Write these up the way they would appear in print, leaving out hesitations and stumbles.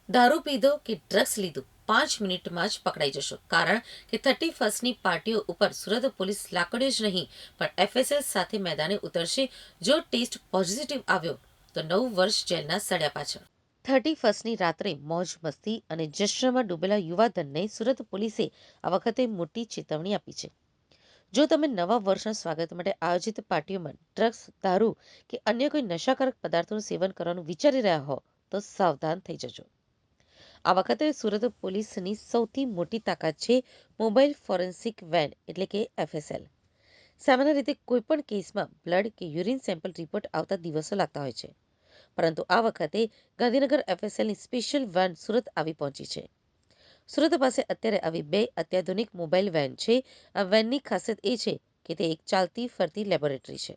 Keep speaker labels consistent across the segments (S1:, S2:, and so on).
S1: દારૂ પીધો કે ડ્રગ્સ લીધું 5 મિનિટમાં જ પકડાઈ જશો. કારણ કે 31મી પાર્ટીઓ ઉપર સુરત પોલીસ લાકડીઓ જ નહીં પણ એફએસએલ સાથે મેદાને ઉતરશે. જો ટેસ્ટ પોઝિટિવ આવ્યો તો 9 વર્ષ જેલના સળિયા પાછળ. 31મી રાત્રે મોજ મસ્તી અને જશ્નમાં ડૂબેલા યુવાધનને સુરત પોલીસે આ વખતે મોટી ચેતવણી આપી છે. જો તમે નવા વર્ષના સ્વાગત માટે આયોજિત પાર્ટીઓમાં ડ્રગ્સ, દારૂ કે અન્ય કોઈ નશાકારક પદાર્થોનું સેવન કરવાનું વિચારી રહ્યા હો તો સાવધાન થઈ જજો. આ વખતે સુરત પોલીસની સૌથી મોટી તાકાત છે મોબાઈલ ફોરેન્સિક વેન એટલે કે એફએસએલ. સામાન્ય રીતે કોઈપણ કેસમાં બ્લડ કે યુરિન સેમ્પલ રિપોર્ટ આવતા દિવસો લાગતા હોય છે, પરંતુ આ વખતે ગાંધીનગર એફએસએલની સ્પેશિયલ વેન સુરત આવી પહોંચી છે. સુરત પાસે અત્યારે આવી 2 અત્યાધુનિક મોબાઈલ વેન છે. આ વેનની ખાસિયત એ છે કે તે એક ચાલતી ફરતી લેબોરેટરી છે.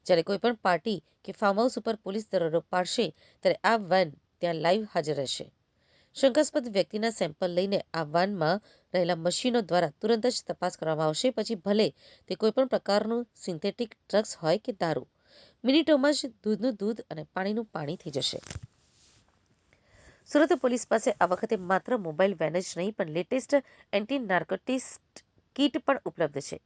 S1: જ્યારે કોઈ પણ પાર્ટી કે ફાર્મ હાઉસ ઉપર પોલીસ દરોડો પાડશે ત્યારે આ વેન ત્યાં લાઈવ હાજર રહેશે. શંકાસ્પદ વ્યક્તિના સેમ્પલ લઈને આ વાનમાં રહેલા મશીનો દ્વારા તુરંત જ તપાસ કરવામાં આવશે. પછી ભલે તે કોઈપણ પ્રકારનું સિન્થેટિક ડ્રગ્સ હોય કે દારૂ, મિનિટોમાં જ દૂધનું દૂધ અને પાણીનું પાણી થઈ જશે. સુરત પોલીસ પાસે આ વખતે માત્ર મોબાઈલ વેન જ નહીં પણ લેટેસ્ટ એન્ટી નાર્કોટિક્સ કીટ પણ ઉપલબ્ધ છે.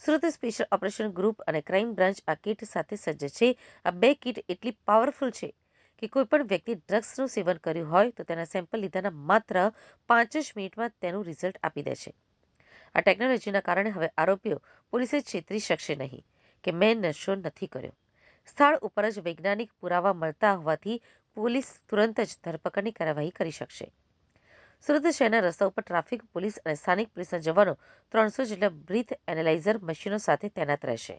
S1: સુરત સ્પેશિયલ ઓપરેશન ગ્રુપ અને ક્રાઇમ બ્રાન્ચ આ કીટ સાથે સજ્જ છે. આ 2 કીટ એટલી પાવરફુલ છે કે કોઈપણ વ્યક્તિ ડ્રગ્સનું સેવન કર્યું હોય તો તેના સેમ્પલ લીધાના માત્ર 5 જ મિનિટમાં તેનું રિઝલ્ટ આપી દે છે. આ ટેકનોલોજીના કારણે હવે આરોપીઓ પોલીસે છેતરી શકશે નહીં કે મેં નશો નથી કર્યો. સ્થળ ઉપર જ વૈજ્ઞાનિક પુરાવા મળતા હોવાથી પોલીસ તુરંત જ ધરપકડની કાર્યવાહી કરી શકશે. સુરત શહેરના રસ્તા ઉપર ટ્રાફિક પોલીસ અને સ્થાનિક પોલીસના જવાનો 300 જેટલા બ્રીથ એનાલાઇઝર મશીનો સાથે તૈનાત રહેશે.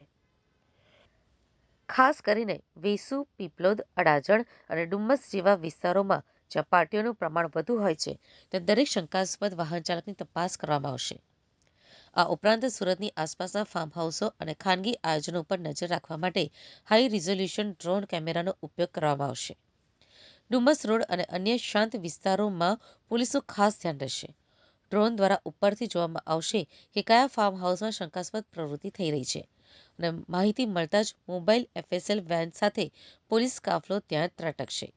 S1: ખાસ કરીને વેસુ, પીપલોદ, અડાજણ અને ડુમ્મસ જેવા વિસ્તારોમાં જ્યાં પાર્ટીઓનું પ્રમાણ વધુ હોય છે ત્યાં દરેક શંકાસ્પદ વાહન ચાલકની તપાસ કરવામાં આવશે. આ ઉપરાંત સુરતની આસપાસના ફાર્મ હાઉસો અને ખાનગી આયોજનો ઉપર નજર રાખવા માટે હાઈ રિઝોલ્યુશન ડ્રોન કેમેરાનો ઉપયોગ કરવામાં આવશે. ડુમ્મસ રોડ અને અન્ય શાંત વિસ્તારોમાં પોલીસનું ખાસ ધ્યાન રહેશે. ડ્રોન દ્વારા ઉપરથી જોવામાં આવશે કે કયા ફાર્મ હાઉસમાં શંકાસ્પદ પ્રવૃત્તિ થઈ રહી છે અને માહિતી મળતા જ મોબાઈલ એફએસએલ વેન સાથે પોલીસ કાફલો ત્યાં ત્રાટકશે.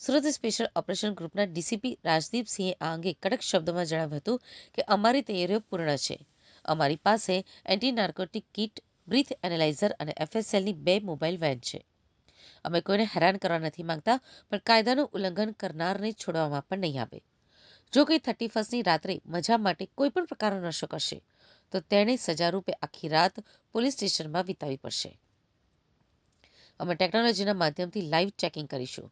S1: સુરત સ્પેશિયલ ઓપરેશન ગ્રુપના ડીસીપી રાજદીપસિંહે આ અંગે કડક શબ્દોમાં જણાવ્યું હતું કે અમારી તૈયારીઓ પૂર્ણ છે. અમારી પાસે anti narcotic kit, breath analyser અને એફએસએલની 2 મોબાઈલ વેન છે. અમે કોઈને હેરાન કરવા નથી માંગતા પણ કાયદાનું ઉલ્લંઘન કરનારને છોડવામાં પણ નહીં આવે. જો કોઈ 31મી રાત્રે મજા માટે કોઈ પણ પ્રકારનો નશો કરશે તો તેણે સજા રૂપે આખી રાત પોલીસ સ્ટેશનમાં વિતાવવી પડશે. અમે ટેકનોલોજીના માધ્યમથી લાઈવ ચેકિંગ કરીશું.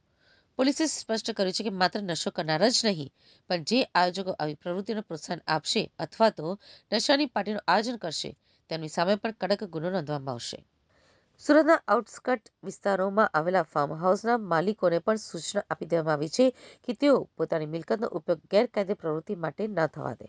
S1: પોલીસે સ્પષ્ટ કર્યું છે કે માત્ર નશો કરનાર જ નહીં પણ જે આયોજકો આવી પ્રવૃત્તિને પ્રોત્સાહન આપશે અથવા તો નશાની પાર્ટીનું આયોજન કરશે તેમની સામે પણ કડક ગુનો નોંધવામાં આવશે. સુરતના આઉટસ્કર્ટ વિસ્તારોમાં આવેલા ફાર્મ હાઉસના માલિકોને પણ સૂચના આપી દેવામાં આવી છે કે તેઓ પોતાની મિલકતનો ઉપયોગ ગેરકાયદે પ્રવૃત્તિ માટે ન થવા દે.